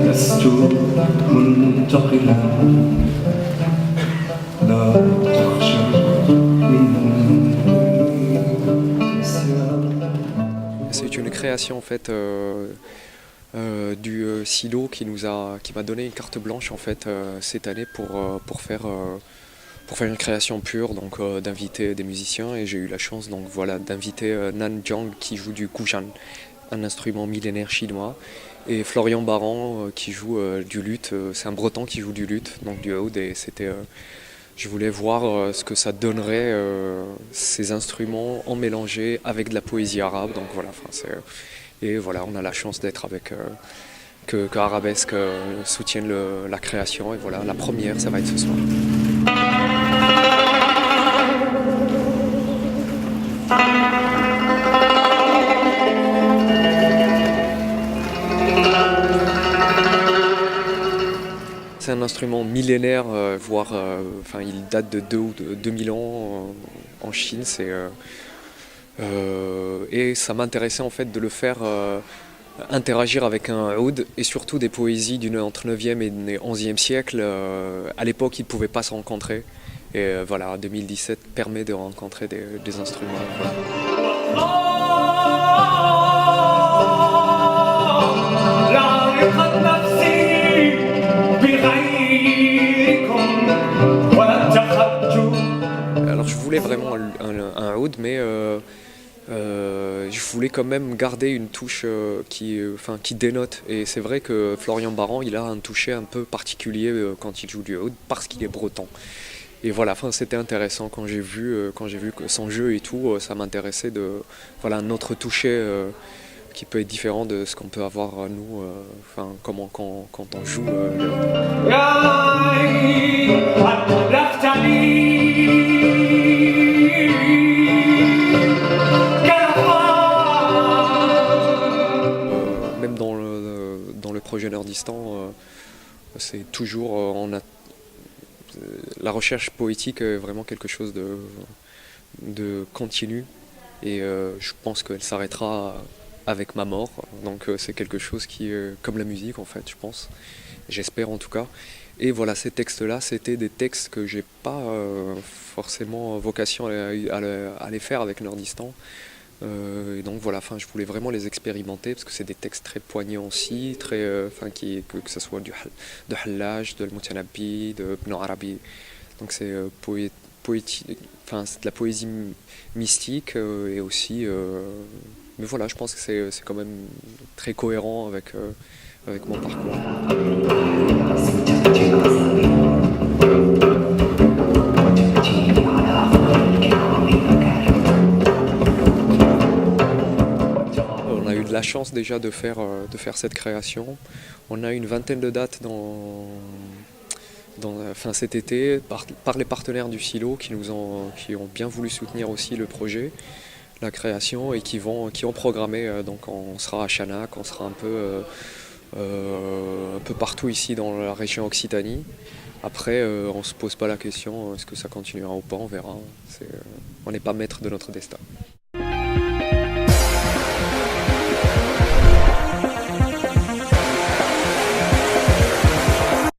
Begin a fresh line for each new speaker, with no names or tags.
لست منتقلا لا تخشى
C'est une création en fait du Silo qui m'a donné une carte blanche en fait cette année pour faire une création pure, donc d'inviter des musiciens, et j'ai eu la chance donc voilà d'inviter Nan Jiang qui joue du gujan, un instrument millénaire chinois, et Florian Baran qui joue du luth, c'est un breton qui joue du luth, donc du oud, et je voulais voir ce que ça donnerait ces instruments en mélangé avec de la poésie arabe, donc voilà, et voilà, on a la chance d'être avec que Arabesque soutienne la création, et voilà, la première ça va être ce soir. C'est un instrument millénaire, voire il date de 2000 ans en Chine. Et ça m'intéressait en fait de le faire interagir avec un oud, et surtout des poésies entre 9e et 11e siècle. À l'époque, ils ne pouvaient pas se rencontrer. Et voilà, 2017 permet de rencontrer des instruments. Voilà. Alors je voulais vraiment un oud, mais je voulais quand même garder une touche qui dénote. Et c'est vrai que Florian Baran, il a un toucher un peu particulier quand il joue du oud, parce qu'il est breton. Et voilà, c'était intéressant quand j'ai vu que son jeu et tout, ça m'intéressait voilà, un autre toucher qui peut être différent de ce qu'on peut avoir nous, quand on joue le oud. Même dans le projet Nordistan, c'est toujours la recherche poétique est vraiment quelque chose de continu, et je pense qu'elle s'arrêtera avec ma mort, donc c'est quelque chose qui comme la musique en fait, je pense, j'espère en tout cas. Et voilà, ces textes-là, c'était des textes que j'ai pas forcément vocation à les faire avec Nordistan. Et donc voilà, je voulais vraiment les expérimenter, parce que c'est des textes très poignants aussi, très, que ce soit de Hallaj, de Al-Mutanabbi, de Ibn Arabi. Donc c'est c'est de la poésie mystique, et aussi. Mais voilà, je pense que c'est quand même très cohérent avec mon parcours. On a eu de la chance déjà de faire cette création. On a une vingtaine de dates cet été par les partenaires du Silo qui ont bien voulu soutenir aussi le projet, la création, et qui ont programmé. Donc on sera à Chanac, on sera un peu partout ici dans la région Occitanie. Après, on ne se pose pas la question, est-ce que ça continuera ou pas, on verra. On n'est pas maître de notre destin.